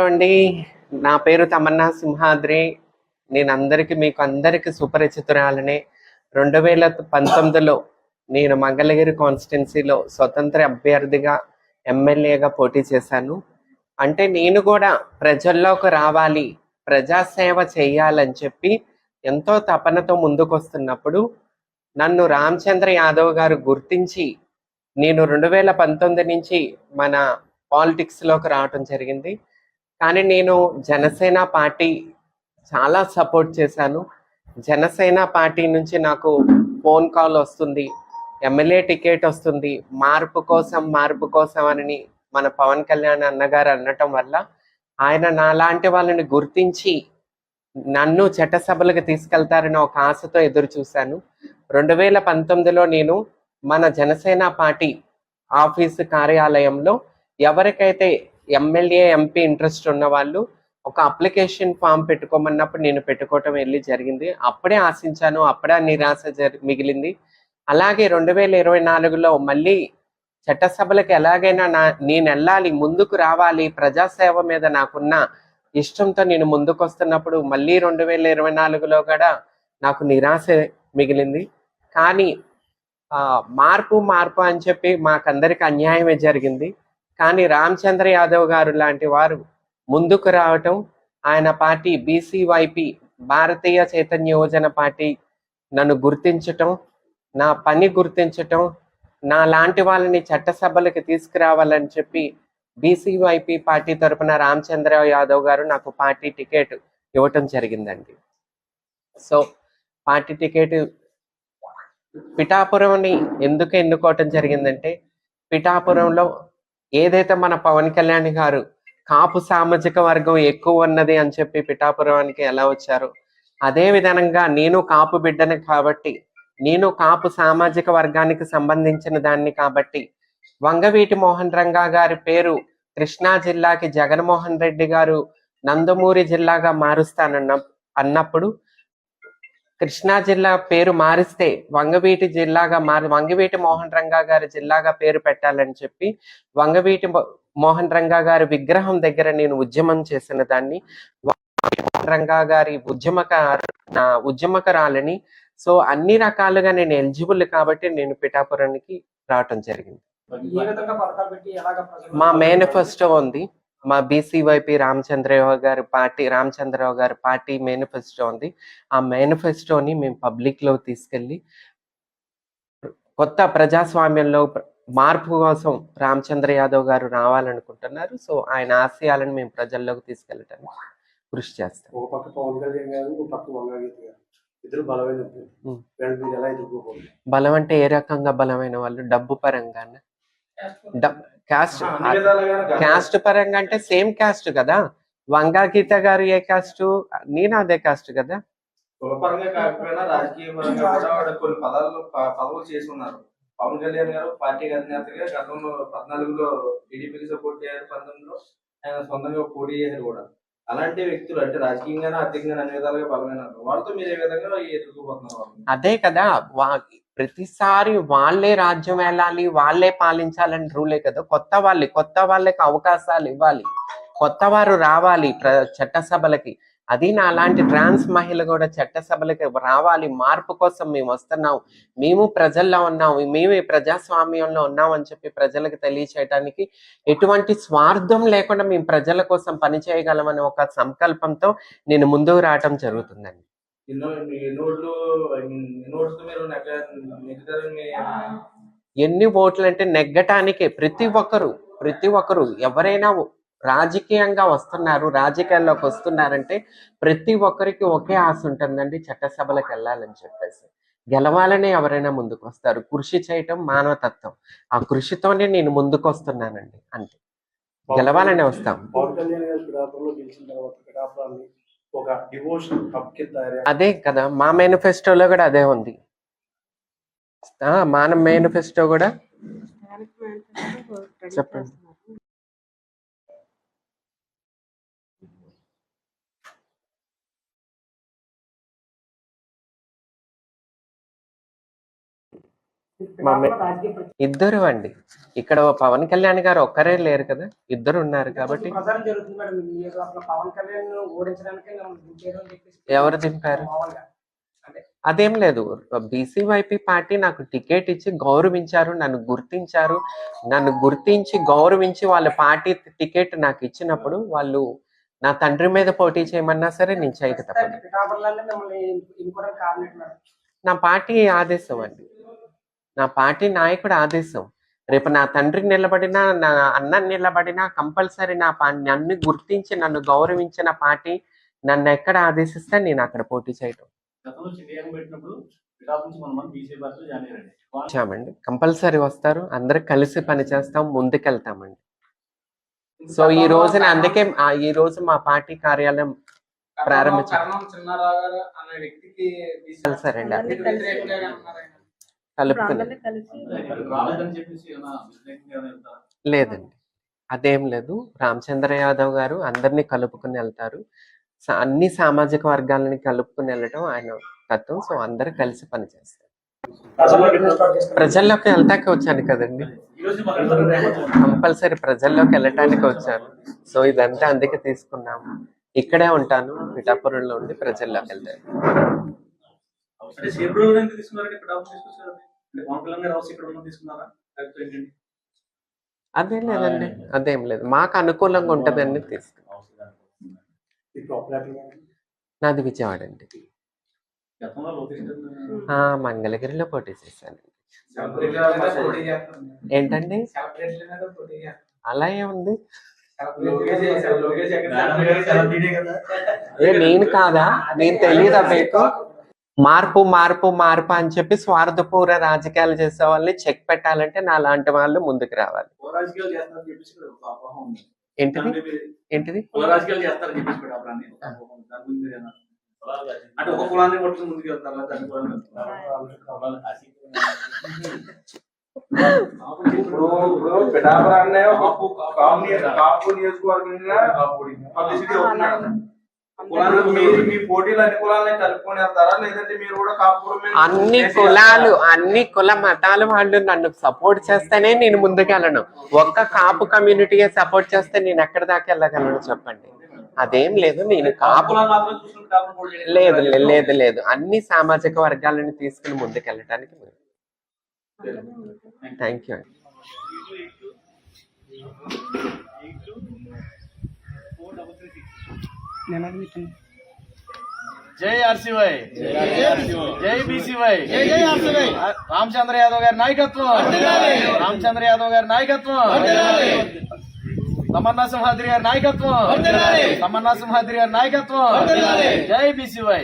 Hello అండి. నా పేరు తమన్నా సింహాద్రి. మీకు అందరికి సుపరిచితురాలనే. 2019లో నేను మంగళగిరి కాన్స్టిట్యున్సీలో స్వతంత్ర అభ్యర్థిగా ఎమ్మెల్యేగా పోటీ చేశాను. అంటే నేను కూడా ప్రజల్లోకి రావాలి, ప్రజాసేవ చేయాలని చెప్పి ఎంతో తపనతో ముందుకొస్తున్నప్పుడు నన్ను రామచంద్ర యాదవ్ గారు గుర్తించి నేను 2019 నుంచి మన పాలిటిక్స్లోకి రావటం జరిగింది. కానీ నేను జనసేన పార్టీ చాలా సపోర్ట్ చేశాను. జనసేన పార్టీ నుంచి నాకు ఫోన్ కాల్ వస్తుంది, ఎమ్మెల్యే టికెట్ వస్తుంది, మార్పు కోసం అని మన పవన్ కళ్యాణ్ అన్నగారు అనటం వల్ల ఆయన నాలాంటి వాళ్ళని గుర్తించి నన్ను చట్టసభలకు తీసుకెళ్తారని ఒక ఆశతో ఎదురు చూశాను. 2019లో నేను మన జనసేన పార్టీ ఆఫీసు కార్యాలయంలో ఎవరికైతే ఎమ్మెల్యే ఎంపీ ఇంట్రెస్ట్ ఉన్న వాళ్ళు ఒక అప్లికేషన్ ఫామ్ పెట్టుకోమన్నప్పుడు నేను పెట్టుకోవటం జరిగింది. అప్పుడే ఆశించాను, అప్పుడే నిరాశ మిగిలింది. అలాగే 2024లో మళ్ళీ చట్టసభలకు ఎలాగైనా నేను వెళ్ళాలి, ముందుకు రావాలి, ప్రజాసేవ మీద నాకున్న ఇష్టంతో నేను ముందుకు వస్తున్నప్పుడు మళ్ళీ 2024లో కూడా నాకు నిరాశ మిగిలింది. కానీ మార్పు అని చెప్పి మాకందరికి అన్యాయమే జరిగింది. కానీ రామచంద్ర యాదవ్ గారు లాంటి వారు ముందుకు రావటం, ఆయన పార్టీ బీసీవైపీ భారతీయ చైతన్య యువజన పార్టీ నన్ను గుర్తించటం, నా పని గుర్తించటం, నా లాంటి వాళ్ళని చట్టసభలకు తీసుకురావాలని చెప్పి బీసీవైపీ పార్టీ తరఫున రామచంద్ర యాదవ్ గారు నాకు పార్టీ టికెట్ ఇవ్వటం జరిగిందండి. సో పార్టీ టికెట్ పిఠాపురంని ఎందుకు ఎన్నుకోవటం జరిగిందంటే, పిఠాపురంలో ఏదైతే మన పవన్ కళ్యాణ్ గారు కాపు సామాజిక వర్గం ఎక్కువ ఉన్నది అని చెప్పి పిఠాపురానికి ఎలా వచ్చారు, అదే విధంగా నేను కాపు బిడ్డని కాబట్టి, నేను కాపు సామాజిక వర్గానికి సంబంధించిన దాన్ని కాబట్టి వంగవీటి మోహన్ రంగా గారి పేరు కృష్ణా జిల్లాకి జగన్మోహన్ రెడ్డి గారు నందమూరి జిల్లాగా అన్నప్పుడు కృష్ణా జిల్లా పేరు మారిస్తే వంగవీటి జిల్లాగా వంగవీటి మోహన్ రంగా గారి జిల్లాగా పేరు పెట్టాలని చెప్పి వంగవీటి మోహన్ రంగా గారి విగ్రహం దగ్గర నేను ఉద్యమం చేసిన దాన్ని, రంగా గారి ఉద్యమకరాలని. సో అన్ని రకాలుగా నేను ఎలిజిబుల్ కాబట్టి నేను పిఠాపురానికి రావటం జరిగింది. మా మేనిఫెస్టో ఉంది, మా బీసీవైపీ రామచంద్రరావు గారి పార్టీ మేనిఫెస్టో ఉంది. ఆ మేనిఫెస్టోని మేము పబ్లిక్ లో తీసుకెళ్ళి కొత్త ప్రజాస్వామ్యంలో మార్పు కోసం రామచంద్ర యాదవ్ గారు రావాలనుకుంటున్నారు. సో ఆయన ఆశయాలను మేము ప్రజల్లోకి తీసుకెళ్ళటానికి కృషి చేస్తాం. బలం అంటే ఏ రకంగా బలమైన వాళ్ళు? డబ్బు పరంగా, క్యాస్ట్ పరంగా అంటే సేమ్ క్యాస్ట్ కదా. వంగా గీత గారు ఏ క్యాస్ట్, నేను అదే క్యాస్ట్ కదా. కులపరంగా కాకపోయినా రాజకీయ పరంగా కూడా కొన్ని పదవులు చేసి ఉన్నారు. పవన్ కళ్యాణ్ గారు పార్టీ అధినేతగా గతంలో 14లో టీడీపీకి సపోర్ట్ చేశారు, 19లో ఆయన సొంతంగా పోటీ చేశారు కూడా. అలాంటి వ్యక్తులు అంటే రాజకీయంగానే ఆర్థికంగా అన్ని విధాలుగా బలమైన వాళ్ళతో మీరు ఏ విధంగా ఎదుర్కోబోతున్నారు? అదే కదా, ప్రతిసారి వాళ్ళే రాజ్యం వెళ్ళాలి, వాళ్ళే పాలించాలని రూలే కదా. కొత్త వాళ్ళకి అవకాశాలు ఇవ్వాలి, కొత్త వారు రావాలి చట్టసభలకి. అది నా లాంటి ట్రాన్స్ మహిళ కూడా చట్టసభలకి రావాలి. మార్పు కోసం మేము వస్తున్నాం, మేము ప్రజల్లో ఉన్నాం, మేము ఈ ప్రజాస్వామ్యంలో ఉన్నాం అని చెప్పి ప్రజలకు తెలియచేయడానికి ఎటువంటి స్వార్థం లేకుండా మేము ప్రజల కోసం పనిచేయగలమని ఒక సంకల్పంతో నేను ముందుకు రావటం జరుగుతుందండి. ఎన్ని ఓట్లు అంటే నెగ్గటానికే ప్రతి ఒక్కరు ఎవరైనా రాజకీయంగా వస్తున్నారు, రాజకీయాల్లోకి వస్తున్నారంటే ప్రతి ఒక్కరికి ఒకే ఆశ ఉంటుందండి, చట్టసభలకు వెళ్ళాలని చెప్పేసి. గెలవాలనే ఎవరైనా ముందుకు వస్తారు. కృషి చేయటం మానవతత్వం, ఆ కృషితోనే నేను ముందుకు వస్తున్నానండి. అంతే, గెలవాలనే వస్తాం. అదే కదా మా మేనిఫెస్టోలో కూడా అదే ఉంది. మన మేనిఫెస్టో కూడా చెప్పండి. మమ్మీ ఇద్దరు అండి. ఇక్కడ పవన్ కళ్యాణ్ గారు ఒక్కరే లేరు కదా, ఇద్దరు ఉన్నారు కాబట్టి. ప్రచారం జరుగుతుంది మేడం ఈ నియోజకవర్గంలో పవన్ కళ్యాణ్ ఓడించడానికి మిమ్మల్ని దింపారు అని చెప్పేసి. ఎవరు దింపారు? మామూలుగా అంటే అదేం లేదు. బీసీవైపీ పార్టీ నాకు టికెట్ ఇచ్చి గౌరవించారు, నన్ను గుర్తించి గౌరవించి వాళ్ళ పార్టీ టికెట్ నాకు ఇచ్చినప్పుడు వాళ్ళు నా తండ్రి మీద పోటీ చేయమన్నా సరే నేను చేయక తప్పదు. పిఠాపురంలో మిమ్మల్ని ఎన్నుకోవడానికి కారణం ఏంటి మేడం? నా పార్టీ ఆదేశం అండి, నా పార్టీ నాయకుడు ఆదేశం. రేపు నా తండ్రికి నిలబడినా, నా అన్న నిలబడినా కంపల్సరీ నన్ను గుర్తించి నన్ను గౌరవించిన పార్టీ నన్ను ఎక్కడ ఆదేశిస్తే నేను అక్కడ పోటీ చేయటం. వచ్చామండి, కంపల్సరీ వస్తారు, అందరు కలిసి పని చేస్తాం, ముందుకెళ్తామండి. సో ఈ రోజున అందుకే ఈ రోజు మా పార్టీ కార్యాలయం ప్రారంభించారు. కరణం చిన్నారావు గారు అనే వ్యక్తికి కలిసారండి, వ్యతిరేకంగా ఉన్నారు ఆయన. కలుపుకుని లేదండి, అదేం లేదు. రామచంద్ర యాదవ్ గారు అందరినీ కలుపుకుని వెళ్తారు, అన్ని సామాజిక వర్గాలని కలుపుకుని వెళ్ళటం ఆయన తత్వం. సో అందరూ కలిసి పనిచేస్తారు. ప్రజల్లోకి వెళ్తాకే వచ్చాను కదండి, కంపల్సరీ ప్రజల్లోకి వెళ్ళటానికి వచ్చాను. సో ఇదంతా అందుకే తీసుకున్నాము. ఇక్కడే ఉంటాను, పిఠాపురంలో ఉండి ప్రజల్లోకి వెళ్తాను. అదేం లేదండి, అదేం లేదు, మాకు అనుకూలంగా ఉంటదని తీసుకున్నాం. నాది విజయవాడ అండి. మంగళగిరిలో పోటీ చేశాను. ఏంటండి అలా ఏముంది? నేను కాదా, నేను తెలియదా మీకు? మార్పు మార్పు మార్పు అని చెప్పి స్వార్థపూర రాజకీయాలు చేసే వాళ్ళని చెక్ పెట్టాలంటే నా లాంటి వాళ్ళు ముందుకు రావాలి. ఏంటిది ఏంటిది? అంటే ఒక కులాన్ని కొట్టుకుని ముందుకు వెళ్తారా? ఇప్పుడు పిఠాపురాన్నే కాపు నియోజకవర్గంగా పబ్లిసిటీ అవుతున్నారు. మీ పోటీలు అన్ని కులాలని కలుపుకొని వెళ్తారా, లేదంటే మీరు కూడా కాపు? అన్ని కులాలు, అన్ని కుల మతాల వాళ్ళు నన్ను సపోర్ట్ చేస్తేనే నేను ముందుకెళ్ళను. ఒక్క కాపు కమ్యూనిటీయే సపోర్ట్ చేస్తే నేను ఎక్కడి దాకా వెళ్ళగలను చెప్పండి? అదేం లేదు, నేను కాపు లేదు లేదు లేదు, అన్ని సామాజిక వర్గాలను తీసుకుని ముందుకెళ్ళటానికి. థ్యాంక్ యూ అండి. జై ఆర్సీవై, జై బీసీవై, రామచంద్ర యాదవ్ గారి నాయకత్వం, రామచంద్ర యాదవ్ గారి నాయకత్వం, తమన్నా సింహాద్రి గారి నాయకత్వం, తమన్నా సింహాద్రి గారి నాయకత్వం. జై బీసీవై.